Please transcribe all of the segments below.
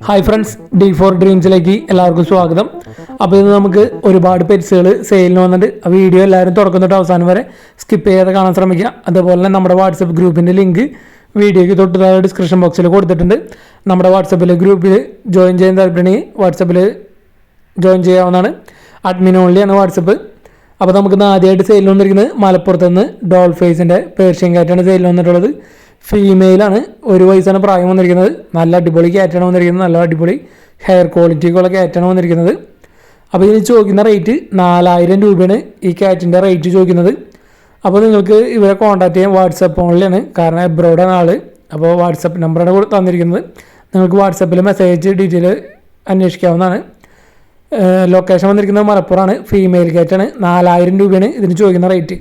Hi friends, D4 ഡ്രീംസിലേക്ക് എല്ലാവർക്കും സ്വാഗതം. അപ്പോൾ ഇന്ന് നമുക്ക് ഒരുപാട് പെറ്റ്സുകൾ സെയിലിന് വന്നിട്ട് ആ വീഡിയോ എല്ലാവരും തുടക്കം അവസാനം വരെ സ്കിപ്പ് ചെയ്യാതെ കാണാൻ ശ്രമിക്കുക. അതുപോലെ തന്നെ നമ്മുടെ വാട്സപ്പ് ഗ്രൂപ്പിൻ്റെ ലിങ്ക് വീഡിയോയ്ക്ക് തൊട്ട് താഴെ ഡിസ്ക്രിപ്ഷൻ ബോക്സിൽ കൊടുത്തിട്ടുണ്ട്. നമ്മുടെ വാട്സപ്പിലെ ഗ്രൂപ്പിൽ ജോയിൻ ചെയ്യാൻ താല്പര്യമുണ്ടെങ്കിൽ വാട്സപ്പിൽ ജോയിൻ ചെയ്യാവുന്നതാണ്. അഡ്മിൻ ഓൺലിയാണ് വാട്സപ്പ്. അപ്പോൾ നമുക്ക് ആദ്യമായിട്ട് സെയിലിൽ വന്നിരിക്കുന്നത് മലപ്പുറത്ത് നിന്ന് ഡോൾ ഫേസിൻ്റെ പേർഷ്യൻ കാറ്റാണ് സെയിലിൽ വന്നിട്ടുള്ളത്. ഫീമെയിലാണ്, 1 വയസ്സാണ് പ്രായം വന്നിരിക്കുന്നത്. നല്ല അടിപൊളി ക്യാറ്റാണ് വന്നിരിക്കുന്നത്. നല്ല അടിപൊളി ഹെയർ ക്വാളിറ്റിക്കുള്ള ക്യാറ്റാണ് വന്നിരിക്കുന്നത്. അപ്പോൾ ഇതിന് ചോദിക്കുന്ന റേറ്റ് 4000 രൂപയാണ് ഈ ക്യാറ്റിൻ്റെ റേറ്റ് ചോദിക്കുന്നത്. അപ്പോൾ നിങ്ങൾക്ക് ഇവരെ കോൺടാക്ട് ചെയ്യാൻ വാട്സപ്പ് ഓൺലിയാണ്, കാരണം എബ്രോഡാണ് ആൾ. അപ്പോൾ വാട്സപ്പ് നമ്പറാണ് തന്നിരിക്കുന്നത്. നിങ്ങൾക്ക് വാട്സപ്പിൽ മെസ്സേജ് ഡീറ്റെയിൽ അന്വേഷിക്കാവുന്നതാണ്. ലൊക്കേഷൻ വന്നിരിക്കുന്നത് മലപ്പുറമാണ്. ഫീമെയിൽ ക്യാറ്റാണ്. 4000 രൂപയാണ് ഇതിന് ചോദിക്കുന്ന റേറ്റ്.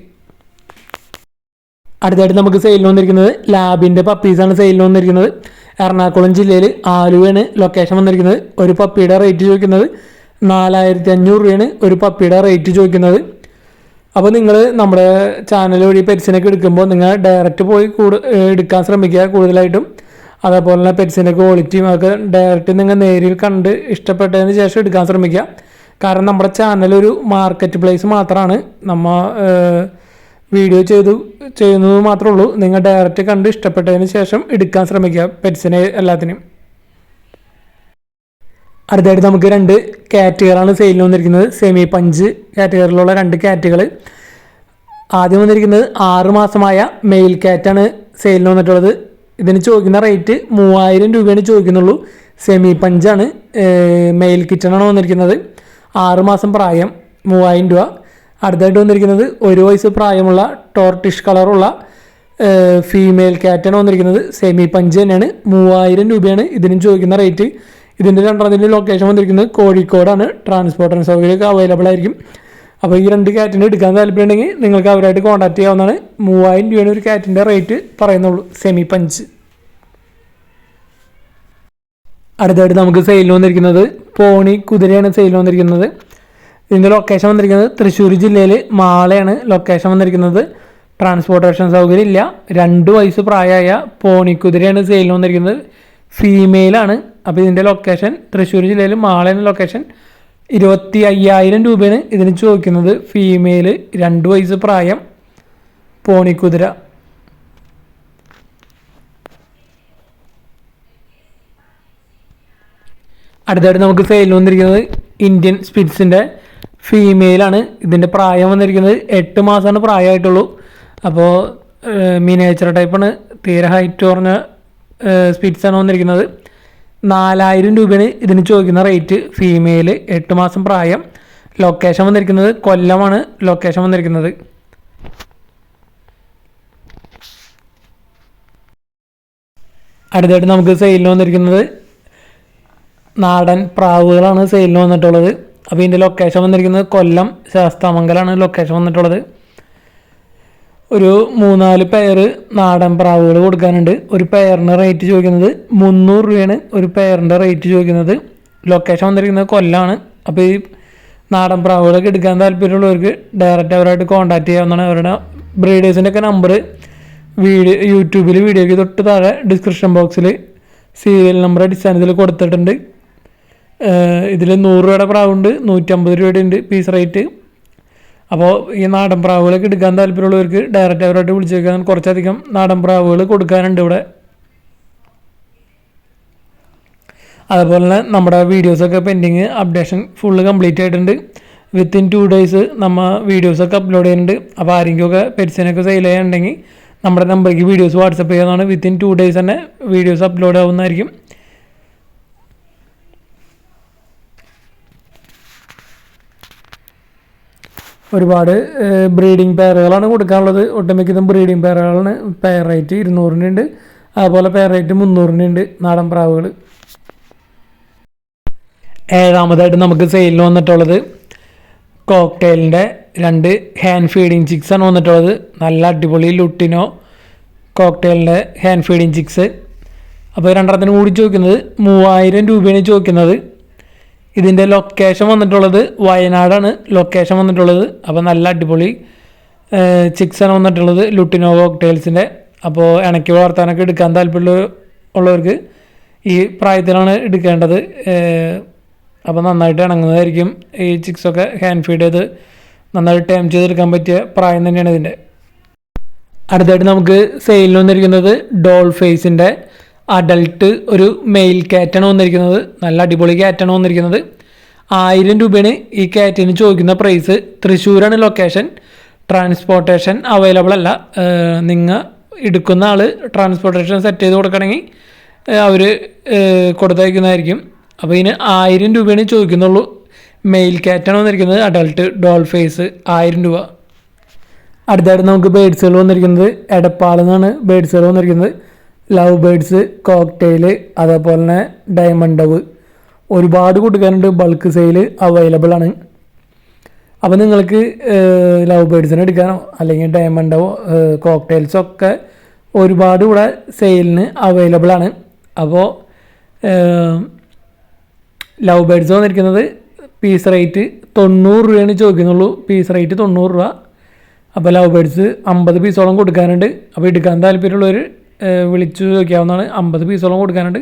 അടുത്തായിട്ട് നമുക്ക് സെയിലിന് വന്നിരിക്കുന്നത് ലാബിൻ്റെ പപ്പീസാണ് സെയിലിന് വന്നിരിക്കുന്നത്. എറണാകുളം ജില്ലയിൽ ആലുവയാണ് ലൊക്കേഷൻ വന്നിരിക്കുന്നത്. ഒരു പപ്പിയുടെ റേറ്റ് ചോദിക്കുന്നത് 4500 രൂപയാണ് ഒരു പപ്പിയുടെ റേറ്റ് ചോദിക്കുന്നത്. അപ്പോൾ നിങ്ങൾ നമ്മുടെ ചാനൽ വഴി പെറ്റ്സിനൊക്കെ എടുക്കുമ്പോൾ നിങ്ങൾ ഡയറക്റ്റ് പോയി എടുക്കാൻ ശ്രമിക്കുക കൂടുതലായിട്ടും. അതേപോലെ തന്നെ പെറ്റ്സിൻ്റെ ക്വാളിറ്റിയും ഒക്കെ ഡയറക്റ്റ് നിങ്ങൾ നേരിൽ കണ്ട് ഇഷ്ടപ്പെട്ടതിന് ശേഷം എടുക്കാൻ ശ്രമിക്കുക. കാരണം നമ്മുടെ ചാനൽ ഒരു മാർക്കറ്റ് പ്ലേസ് മാത്രമാണ്. വീഡിയോ ചെയ്യുന്നത് മാത്രമേ ഉള്ളൂ. നിങ്ങൾ ഡയറക്റ്റ് കണ്ട് ഇഷ്ടപ്പെട്ടതിന് ശേഷം എടുക്കാൻ ശ്രമിക്കുക പെറ്റ്സിനെ എല്ലാത്തിനും. അടുത്തായിട്ട് നമുക്ക് 2 കാറ്റഗറിയാണ് സെയിലിന് വന്നിരിക്കുന്നത്. സെമി പഞ്ച് കാറ്റഗറിയിലുള്ള 2 കാറ്റുകൾ. ആദ്യം വന്നിരിക്കുന്നത് 6 മാസമായ മെയിൽ കാറ്റാണ് സെയിലിന് വന്നിട്ടുള്ളത്. ഇതിന് ചോദിക്കുന്ന റേറ്റ് 3000 രൂപയാണ് ചോദിക്കുന്നുള്ളൂ. സെമി പഞ്ചാണ്, മെയിൽ കിച്ചണാണ് വന്നിരിക്കുന്നത്. 6 മാസം പ്രായം, 3000 രൂപ. അടുത്തായിട്ട് വന്നിരിക്കുന്നത് 1 വയസ്സ് പ്രായമുള്ള ടോർട്ടിഷ് കളറുള്ള ഫീമെയിൽ ക്യാറ്റാണ് വന്നിരിക്കുന്നത്. സെമി പഞ്ച് തന്നെയാണ്. 3000 രൂപയാണ് ഇതിനും ചോദിക്കുന്ന റേറ്റ്. ഇതിൻ്റെ രണ്ടാമതിൻ്റെ ലൊക്കേഷൻ വന്നിരിക്കുന്നത് കോഴിക്കോടാണ്. ട്രാൻസ്പോർട്ടേഷൻ സൗകര്യമൊക്കെ അവൈലബിൾ ആയിരിക്കും. അപ്പോൾ ഈ 2 ക്യാറ്റിന് എടുക്കാൻ താല്പര്യമുണ്ടെങ്കിൽ നിങ്ങൾക്ക് അവരായിട്ട് കോൺടാക്ട് ചെയ്യാവുന്നതാണ്. 3000 രൂപയാണ് ഒരു ക്യാറ്റിൻ്റെ റേറ്റ് പറയുന്നുള്ളൂ, സെമി പഞ്ച്. അടുത്തായിട്ട് നമുക്ക് സെയിലിന് വന്നിരിക്കുന്നത് പോണി കുതിരയാണ് സെയിലിന് വന്നിരിക്കുന്നത്. ഇതിൻ്റെ ലൊക്കേഷൻ വന്നിരിക്കുന്നത് തൃശ്ശൂർ ജില്ലയിൽ മാളയാണ് ലൊക്കേഷൻ വന്നിരിക്കുന്നത്. ട്രാൻസ്പോർട്ടേഷൻ സൗകര്യം ഇല്ല. 2 വയസ്സ് പ്രായമായ പോണിക്കുതിരയാണ് സെയിലിന് വന്നിരിക്കുന്നത്. ഫീമെയിലാണ്. അപ്പോൾ ഇതിൻ്റെ ലൊക്കേഷൻ തൃശ്ശൂർ ജില്ലയിൽ മാളയാണ് ലൊക്കേഷൻ. 25000 രൂപയാണ് ഇതിന് ചോദിക്കുന്നത്. ഫീമെയിൽ, 2 വയസ്സ് പ്രായം, പോണിക്കുതിര. അടുത്തായിട്ട് നമുക്ക് സെയിലിന് വന്നിരിക്കുന്നത് ഇന്ത്യൻ സ്പിറ്റ്സിൻ്റെ ഫീമെയിലാണ്. ഇതിൻ്റെ പ്രായം വന്നിരിക്കുന്നത് 8 മാസമാണ് പ്രായമായിട്ടുള്ളൂ. അപ്പോൾ മിനിയേച്ചർ ടൈപ്പാണ്, തീരെ ഹൈറ്റ് കുറഞ്ഞ സ്പിറ്റ്സാണ് വന്നിരിക്കുന്നത്. 4000 രൂപയാണ് ഇതിന് ചോദിക്കുന്ന റേറ്റ്. ഫീമെയിൽ, 8 മാസം പ്രായം. ലൊക്കേഷൻ വന്നിരിക്കുന്നത് കൊല്ലമാണ് ലൊക്കേഷൻ വന്നിരിക്കുന്നത്. അടുത്തായിട്ട് നമുക്ക് സെയിലിന് വന്നിരിക്കുന്നത് നാടൻ പ്രാവുകളാണ് സെയിലിന് വന്നിട്ടുള്ളത്. അപ്പോൾ ഇതിൻ്റെ ലൊക്കേഷൻ വന്നിരിക്കുന്നത് കൊല്ലം ശാസ്താമംഗലാണ് ലൊക്കേഷൻ വന്നിട്ടുള്ളത്. ഒരു 3-4 പെയർ നാടൻ പ്രാവുകൾ കൊടുക്കാനുണ്ട്. ഒരു പെയറിൻ്റെ റേറ്റ് ചോദിക്കുന്നത് 300 രൂപയാണ് ഒരു പെയറിൻ്റെ റേറ്റ് ചോദിക്കുന്നത്. ലൊക്കേഷൻ വന്നിരിക്കുന്നത് കൊല്ലമാണ്. അപ്പോൾ ഈ നാടൻ പ്രാവുകളൊക്കെ എടുക്കാൻ താല്പര്യമുള്ളവർക്ക് ഡയറക്റ്റ് അവരായിട്ട് കോൺടാക്ട് ചെയ്യാവുന്നതാണ്. അവരുടെ ബ്രീഡേഴ്സിൻ്റെ ഒക്കെ നമ്പർ യൂട്യൂബിൽ വീഡിയോയ്ക്ക് തൊട്ട് താഴെ ഡിസ്ക്രിപ്ഷൻ ബോക്സിൽ സീരിയൽ നമ്പർ അടിസ്ഥാനത്തിൽ കൊടുത്തിട്ടുണ്ട്. ഇതിൽ 100 രൂപയുടെ പ്രാവുണ്ട്, 150 രൂപയുടെ ഉണ്ട് പീസ് റേറ്റ്. അപ്പോൾ ഈ നാടൻ പ്രാവുകളൊക്കെ എടുക്കാൻ താല്പര്യമുള്ളവർക്ക് ഡയറക്റ്റ് അവരായിട്ട് വിളിച്ചേക്കാൻ കുറച്ചധികം നാടൻ പ്രാവുകൾ കൊടുക്കാനുണ്ട് ഇവിടെ. അതുപോലെ തന്നെ നമ്മുടെ വീഡിയോസൊക്കെ പെൻഡിങ് അപ്ഡേഷൻ ഫുള്ള് കംപ്ലീറ്റ് ആയിട്ടുണ്ട്. വിത്തിൻ 2 ഡേയ്സ് നമ്മൾ വീഡിയോസൊക്കെ അപ്ലോഡ് ചെയ്യുന്നുണ്ട്. അപ്പോൾ ആരെങ്കിലുമൊക്കെ പെറ്റ്സിനൊക്കെ സെയിൽ ചെയ്യാനുണ്ടെങ്കിൽ നമ്മുടെ നമ്പറിലേക്ക് വീഡിയോസ് വാട്സപ്പ് ചെയ്യാവുന്നതാണ്. വിത്തിൻ 2 ഡേയ്സ് തന്നെ വീഡിയോസ് അപ്ലോഡ് ആവുന്നതായിരിക്കും. ഒരുപാട് ബ്രീഡിംഗ് പെയറുകളാണ് കൊടുക്കാനുള്ളത്. ഒട്ടുമിക്കതും ബ്രീഡിംഗ് പെയറുകളാണ്. പെയർ റേറ്റ് 200 ഉണ്ട്. അതുപോലെ പെയർ റേറ്റ് 300 ഉണ്ട് നാടൻ പ്രാവുകൾ. ഏഴാമതായിട്ട് നമുക്ക് സെയിലിന് വന്നിട്ടുള്ളത് കോക്ടെയിലിൻ്റെ 2 ഹാൻഡ് ഫീഡിങ് ചിക്സാണ് വന്നിട്ടുള്ളത്. നല്ല അടിപൊളി ലുട്ടിനോ കോക്ടെയിലിൻ്റെ ഹാൻഡ് ഫീഡിങ് ചിക്സ്. അപ്പോൾ രണ്ടെണ്ണത്തിന് കൂടി ചോദിക്കുന്നത് 3000 രൂപയാണ് ചോദിക്കുന്നത്. ഇതിൻ്റെ ലൊക്കേഷൻ വന്നിട്ടുള്ളത് വയനാടാണ് ലൊക്കേഷൻ വന്നിട്ടുള്ളത്. അപ്പോൾ നല്ല അടിപൊളി ചിക്സാണ് വന്നിട്ടുള്ളത് ലുട്ടിനോ കോക്ടെയിൽസിൻ്റെ. അപ്പോൾ ഇണക്കി വളർത്താനൊക്കെ എടുക്കാൻ താല്പര്യമുള്ളവർക്ക് ഈ പ്രായത്തിലാണ് എടുക്കേണ്ടത്. അപ്പോൾ നന്നായിട്ട് ഇണങ്ങുന്നതായിരിക്കും. ഈ ചിക്സൊക്കെ ഹാൻഡ് ഫീഡ് ചെയ്ത് നന്നായിട്ട് ടൈം ചെയ്തെടുക്കാൻ പറ്റിയ പ്രായം തന്നെയാണ് ഇതിൻ്റെ. അടുത്തായിട്ട് നമുക്ക് സെയിലിന് വന്നിരിക്കുന്നത് ഡോൾ ഫേസിൻ്റെ അഡൽട്ട് ഒരു മെയിൽ ക്യാറ്റാണ് വന്നിരിക്കുന്നത്. നല്ല അടിപൊളി ക്യാറ്റാണ് വന്നിരിക്കുന്നത്. 1000 രൂപയാണ് ഈ ക്യാറ്റിന് ചോദിക്കുന്ന പ്രൈസ്. തൃശ്ശൂരാണ് ലൊക്കേഷൻ. ട്രാൻസ്പോർട്ടേഷൻ അവൈലബിൾ അല്ല. നിങ്ങൾ എടുക്കുന്ന ആൾ ട്രാൻസ്പോർട്ടേഷൻ സെറ്റ് ചെയ്ത് കൊടുക്കണമെങ്കിൽ അവർ കൊടുത്തയക്കുന്നതായിരിക്കും. അപ്പോൾ ഇതിന് 1000 രൂപയാണ് ചോദിക്കുന്നുള്ളൂ. മെയിൽ ക്യാറ്റാണ് വന്നിരിക്കുന്നത്. അഡൽട്ട് ഡോൾ ഫേസ് 1000 രൂപ. അടുത്തായിട്ട് നമുക്ക് ബേഡ്സുകൾ വന്നിരിക്കുന്നത് എടപ്പാളിൽ നിന്നാണ് ബേഡ്സുകൾ വന്നിരിക്കുന്നത്. ലവ് ബേഡ്സ്, കോക്ടെയിൽ, അതേപോലെ തന്നെ ഡയമണ്ട് ഡവ് ഒരുപാട് കൊടുക്കാനുണ്ട്. ബൾക്ക് സെയിൽ അവൈലബിൾ ആണ്. അപ്പോൾ നിങ്ങൾക്ക് ലവ് ബേഡ്സിന് എടുക്കാനോ അല്ലെങ്കിൽ ഡയമണ്ട് ഡവോ കോക്ടെയിൽസൊക്കെ ഒരുപാട് ഇവിടെ സെയിലിന് അവൈലബിൾ ആണ്. അപ്പോൾ ലവ് ബേഡ്സ് വന്നിരിക്കുന്നത് പീസ് റേറ്റ് 90 രൂപയാണ് ചോദിക്കുന്നുള്ളൂ. പീസ് റേറ്റ് 90 രൂപ. അപ്പോൾ ലവ് ബേഡ്സ് 50 പീസോളം കൊടുക്കാനുണ്ട്. അപ്പോൾ എടുക്കാൻ താല്പര്യമുള്ളവർ വിളിച്ചു ചോദിക്കാവുന്നതാണ്. 50 പീസോളം കൊടുക്കാനുണ്ട്.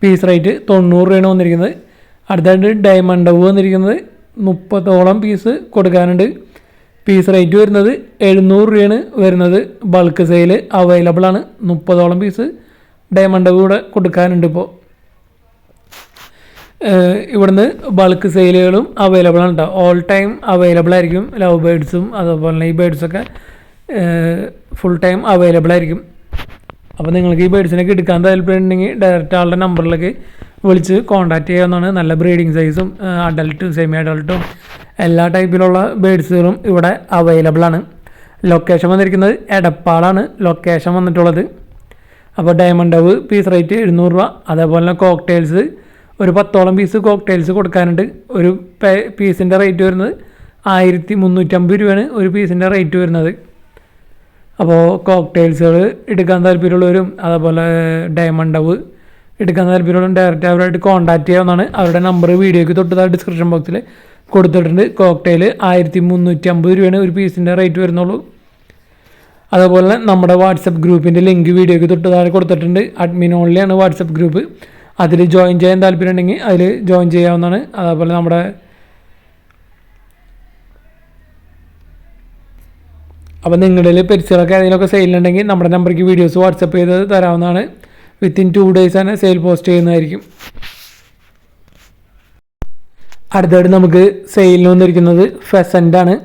പീസ് റേറ്റ് 90 രൂപയാണ് വന്നിരിക്കുന്നത്. അടുത്തായിട്ട് ഡയമണ്ട് ഡവ് വന്നിരിക്കുന്നത് 30ഓളം പീസ് കൊടുക്കാനുണ്ട്. പീസ് റേറ്റ് വരുന്നത് 700 രൂപയാണ് വരുന്നത്. ബൾക്ക് സെയിൽ അവൈലബിൾ ആണ്. 30ഓളം പീസ് ഡയമണ്ട് ഡവ് ഇവിടെ കൊടുക്കാനുണ്ട്. ഇപ്പോൾ ഇവിടുന്ന് ബൾക്ക് സെയിലുകളും അവൈലബിൾ ആണ് കേട്ടോ. ഓൾ ടൈം അവൈലബിൾ ആയിരിക്കും. ലവ് ബേഡ്സും അതുപോലെ തന്നെ ഈ ബേഡ്സൊക്കെ ഫുൾ ടൈം അവൈലബിൾ ആയിരിക്കും. അപ്പോൾ നിങ്ങൾക്ക് ഈ ബേഡ്സിനൊക്കെ എടുക്കാൻ താല്പര്യമുണ്ടെങ്കിൽ ഡയറക്റ്റ് ആളുടെ നമ്പറിലേക്ക് വിളിച്ച് കോൺടാക്ട് ചെയ്യാവുന്നതാണ്. നല്ല ബ്രീഡിങ് സൈസും അഡൽട്ടും സെമി അഡൽട്ടും എല്ലാ ടൈപ്പിലുള്ള ബേഡ്സുകളും ഇവിടെ അവൈലബിൾ ആണ്. ലൊക്കേഷൻ വന്നിരിക്കുന്നത് എടപ്പാളാണ് ലൊക്കേഷൻ വന്നിട്ടുള്ളത്. അപ്പോൾ ഡയമണ്ട് ഡവ് പീസ് റേറ്റ് 700 രൂപ. അതേപോലെ തന്നെ കോക്ടെയിൽസ് ഒരു 10ഓളം പീസ് കോക്ടെയിൽസ് കൊടുക്കാനുണ്ട്. ഒരു പീസിൻ്റെ റേറ്റ് വരുന്നത് 1350 രൂപയാണ് ഒരു പീസിൻ്റെ റേറ്റ് വരുന്നത്. അപ്പോൾ കോക്ടെയിൽസുകൾ എടുക്കാൻ താല്പര്യമുള്ളവരും അതേപോലെ ഡയമണ്ട് ഡവ് എടുക്കാൻ താല്പര്യമുള്ളവരും ഡയറക്റ്റ് അവരായിട്ട് കോൺടാക്ട് ചെയ്യാവുന്നതാണ്. അവരുടെ നമ്പർ വീഡിയോയ്ക്ക് തൊട്ട് ഡിസ്ക്രിപ്ഷൻ ബോക്സിൽ കൊടുത്തിട്ടുണ്ട്. കോക്ടെയിൽ 1350 രൂപയാണ് ഒരു പീസിൻ്റെ റേറ്റ് വരുന്നുള്ളൂ. അതുപോലെ നമ്മുടെ വാട്സപ്പ് ഗ്രൂപ്പിൻ്റെ ലിങ്ക് വീഡിയോയ്ക്ക് തൊട്ട് കൊടുത്തിട്ടുണ്ട്. അഡ്മിൻ ഓൺലിയാണ് വാട്സപ്പ് ഗ്രൂപ്പ്. അതിൽ ജോയിൻ ചെയ്യാൻ താല്പര്യമുണ്ടെങ്കിൽ അതിൽ ജോയിൻ ചെയ്യാവുന്നതാണ്. അതേപോലെ നമ്മുടെ അപ്പോൾ നിങ്ങളിൽ പെറ്റ്സുകളൊക്കെ ഏതെങ്കിലുമൊക്കെ സെയിലുണ്ടെങ്കിൽ നമ്മുടെ നമ്പർക്ക് വീഡിയോസ് വാട്സപ്പ് ചെയ്ത് തരാവുന്നതാണ്. വിത്തിൻ 2 days തന്നെ സെയിൽ പോസ്റ്റ് ചെയ്യുന്നതായിരിക്കും. അടുത്തായിട്ട് നമുക്ക് സെയിലിന് വന്നിരിക്കുന്നത് ഫെസൻ്റാണ്.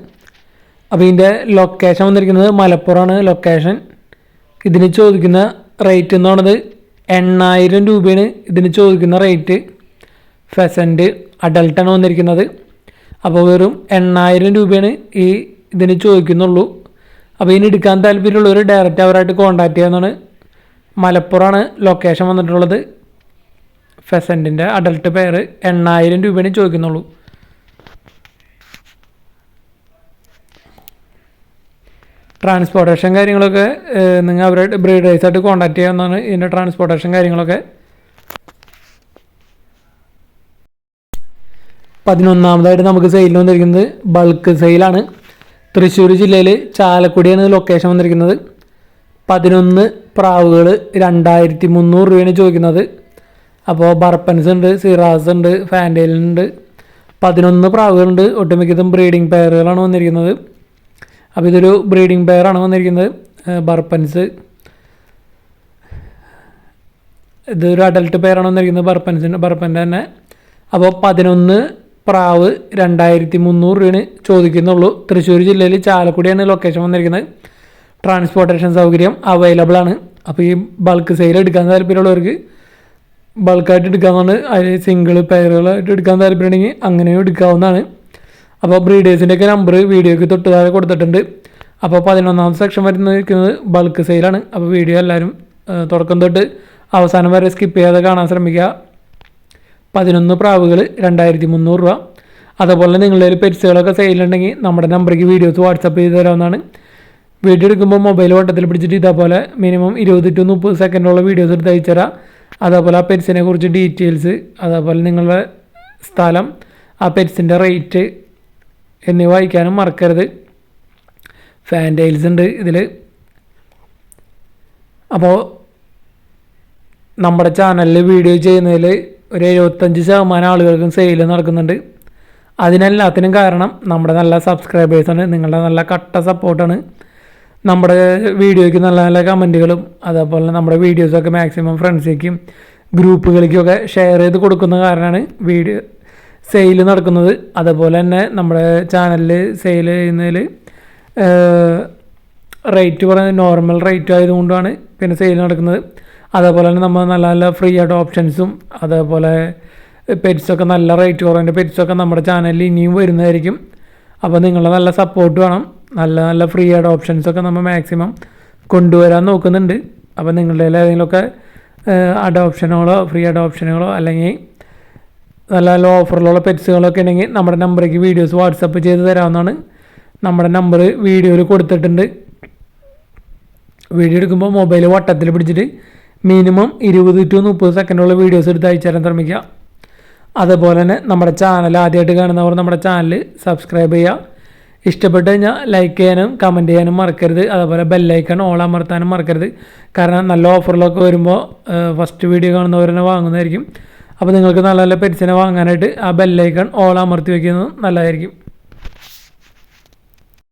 അപ്പോൾ ഇതിൻ്റെ ലൊക്കേഷൻ വന്നിരിക്കുന്നത് മലപ്പുറമാണ് ലൊക്കേഷൻ. ഇതിന് ചോദിക്കുന്ന റേറ്റ് എന്ന് പറയുന്നത് 8000 രൂപയാണ് ഇതിന് ചോദിക്കുന്ന റേറ്റ്. ഫെസൻ്റ് അഡൽട്ടാണ് വന്നിരിക്കുന്നത്. അപ്പോൾ വെറും 8000 രൂപയാണ് ഇതിന് ചോദിക്കുന്നുള്ളൂ. അപ്പോൾ ഇതിന് എടുക്കാൻ താല്പര്യമുള്ളവർ ഡയറക്റ്റ് അവരായിട്ട് കോൺടാക്ട് ചെയ്യാവുന്നതാണ്. മലപ്പുറമാണ് ലൊക്കേഷൻ വന്നിട്ടുള്ളത്. ഫെസൻറ്റിൻ്റെ അഡൽട്ട് പെയർ 8000 രൂപയാണ് ചോദിക്കുന്നുള്ളൂ. ട്രാൻസ്പോർട്ടേഷൻ കാര്യങ്ങളൊക്കെ നിങ്ങൾ അവരുടെ ബ്രീഡേഴ്സായിട്ട് കോൺടാക്ട് ചെയ്യാവുന്നതാണ്. ഇതിൻ്റെ ട്രാൻസ്പോർട്ടേഷൻ കാര്യങ്ങളൊക്കെ. 11ാമതായിട്ട് നമുക്ക് സെയിലിന് വന്നിരിക്കുന്നത് ബൾക്ക് സെയിലാണ്. തൃശ്ശൂർ ജില്ലയിൽ ചാലക്കുടിയാണ് ലൊക്കേഷൻ വന്നിരിക്കുന്നത്. 11 പ്രാവുകൾ 2300 രൂപയാണ് ചോദിക്കുന്നത്. അപ്പോൾ ബർപ്പൻസ് ഉണ്ട്, സിറാസ് ഉണ്ട്, ഫാൻഡേലുണ്ട്. 11 പ്രാവുകളുണ്ട്. ഒട്ടുമിക്കതും ബ്രീഡിംഗ് പെയറുകളാണ് വന്നിരിക്കുന്നത്. അപ്പോൾ ഇതൊരു ബ്രീഡിംഗ് പെയറാണ് വന്നിരിക്കുന്നത്. ബർപ്പൻസ് ഇതൊരു അഡൽട്ട് പെയറാണ് വന്നിരിക്കുന്നത്. ബർപ്പൻ്റെ തന്നെ. അപ്പോൾ 11 പ്രാവ് 2300 രൂപയാണ് ചോദിക്കുന്നുള്ളൂ. തൃശ്ശൂർ ജില്ലയിൽ ചാലക്കുടിയാണ് ലൊക്കേഷൻ വന്നിരിക്കുന്നത്. ട്രാൻസ്പോർട്ടേഷൻ സൗകര്യം അവൈലബിൾ ആണ്. അപ്പോൾ ഈ ബൾക്ക് സെയിൽ എടുക്കാൻ താല്പര്യമുള്ളവർക്ക് ബൾക്കായിട്ട് എടുക്കാവുന്നതാണ്. അതിൽ സിംഗിൾ പെയറുകളായിട്ട് എടുക്കാൻ താല്പര്യമുണ്ടെങ്കിൽ അങ്ങനെയും എടുക്കാവുന്നതാണ്. അപ്പോൾ ബ്രീഡേഴ്സിൻ്റെയൊക്കെ നമ്പർ വീഡിയോയ്ക്ക് തൊട്ട് താഴെ കൊടുത്തിട്ടുണ്ട്. അപ്പോൾ 11ാമത്തെ സെക്ഷൻ വരുന്നത് ബൾക്ക് സെയിലാണ്. അപ്പോൾ വീഡിയോ എല്ലാവരും തുടക്കം തൊട്ട് അവസാനം വരെ സ്കിപ്പ് ചെയ്യാതെ കാണാൻ ശ്രമിക്കുക. 11 പ്രാവുകൾ 2300 രൂപ. അതുപോലെ നിങ്ങളുടെ പെറ്റ്സുകളൊക്കെ സെയിലുണ്ടെങ്കിൽ നമ്മുടെ നമ്പറിലേക്ക് വീഡിയോസ് വാട്സപ്പ് ചെയ്ത് തരാവുന്നതാണ്. വീഡിയോ എടുക്കുമ്പോൾ മൊബൈൽ വട്ടത്തിൽ പിടിച്ചിട്ട് ഇതേപോലെ മിനിമം 20 to 30 സെക്കൻഡുള്ള വീഡിയോസ് എടുത്ത് അയച്ചു തരാം. അതേപോലെ ആ പെറ്റ്സിനെ കുറിച്ച് ഡീറ്റെയിൽസ്, അതേപോലെ നിങ്ങളുടെ സ്ഥലം, ആ പെറ്റ്സിൻ്റെ റേറ്റ് എന്നിവ അയക്കാനും മറക്കരുത്. ഫാൻറ്റെയിൽസ് ഉണ്ട് ഇതിൽ. അപ്പോൾ നമ്മുടെ ചാനലിൽ വീഡിയോ ചെയ്യുന്നതിൽ ഒരു 75% ആളുകൾക്കും സെയിൽ നടക്കുന്നുണ്ട്. അതിനെല്ലാത്തിനും കാരണം നമ്മുടെ നല്ല സബ്സ്ക്രൈബേഴ്സാണ്, നിങ്ങളുടെ നല്ല കട്ട സപ്പോർട്ടാണ്. നമ്മുടെ വീഡിയോയ്ക്ക് നല്ല നല്ല കമൻറ്റുകളും അതേപോലെ നമ്മുടെ വീഡിയോസൊക്കെ മാക്സിമം ഫ്രണ്ട്സിലേക്കും ഗ്രൂപ്പുകളിലേക്കൊക്കെ ഷെയർ ചെയ്ത് കൊടുക്കുന്ന കാരണമാണ് വീഡിയോ സെയിൽ നടക്കുന്നത്. അതേപോലെ തന്നെ നമ്മുടെ ചാനലിൽ സെയിൽ ചെയ്യുന്നതിൽ റേറ്റ് പറഞ്ഞ നോർമൽ റേറ്റ് ആയതുകൊണ്ടാണ് പിന്നെ സെയിൽ നടക്കുന്നത്. അതേപോലെ തന്നെ നമ്മൾ നല്ല നല്ല ഫ്രീ ആയിട്ട് ഓപ്ഷൻസും അതേപോലെ പെറ്റ്സൊക്കെ നല്ല റേറ്റ് കുറവിൻ്റെ പെറ്റ്സൊക്കെ നമ്മുടെ ചാനലിൽ ഇനിയും വരുന്നതായിരിക്കും. അപ്പോൾ നിങ്ങളുടെ നല്ല സപ്പോർട്ട് വേണം. നല്ല നല്ല ഫ്രീ ആയിട്ട് ഓപ്ഷൻസൊക്കെ നമ്മൾ മാക്സിമം കൊണ്ടുവരാൻ നോക്കുന്നുണ്ട്. അപ്പോൾ നിങ്ങളുടെ ഏതെങ്കിലുമൊക്കെ അഡോപ്ഷനുകളോ ഫ്രീ അഡോപ്ഷനുകളോ അല്ലെങ്കിൽ നല്ല നല്ല ഓഫറിലുള്ള പെറ്റ്സുകളൊക്കെ ഉണ്ടെങ്കിൽ നമ്മുടെ നമ്പറേക്ക് വീഡിയോസ് വാട്സപ്പ് ചെയ്ത് തരാവുന്നതാണ്. നമ്മുടെ നമ്പർ വീഡിയോയിൽ കൊടുത്തിട്ടുണ്ട്. വീഡിയോ എടുക്കുമ്പോൾ മൊബൈൽ വട്ടത്തിൽ പിടിച്ചിട്ട് മിനിമം 20 to 30 സെക്കൻഡുള്ള വീഡിയോസ് എടുത്ത് അയച്ചു തരാൻ ശ്രമിക്കുക. അതുപോലെ തന്നെ നമ്മുടെ ചാനൽ ആദ്യമായിട്ട് കാണുന്നവർ നമ്മുടെ ചാനൽ സബ്സ്ക്രൈബ് ചെയ്യുക. ഇഷ്ടപ്പെട്ട് കഴിഞ്ഞാൽ ലൈക്ക് ചെയ്യാനും കമൻറ്റ് ചെയ്യാനും മറക്കരുത്. അതുപോലെ ബെല്ലൈക്കൺ ഓൾ അമർത്താനും മറക്കരുത്. കാരണം നല്ല ഓഫറിലൊക്കെ വരുമ്പോൾ ഫസ്റ്റ് വീഡിയോ കാണുന്നവർ തന്നെ വാങ്ങുന്നതായിരിക്കും. അപ്പോൾ നിങ്ങൾക്ക് നല്ല നല്ല പെറ്റ്സിനെ വാങ്ങാനായിട്ട് ആ ബെല്ലൈക്കൺ ഓൾ അമർത്തി വയ്ക്കുന്നത് നല്ലതായിരിക്കും.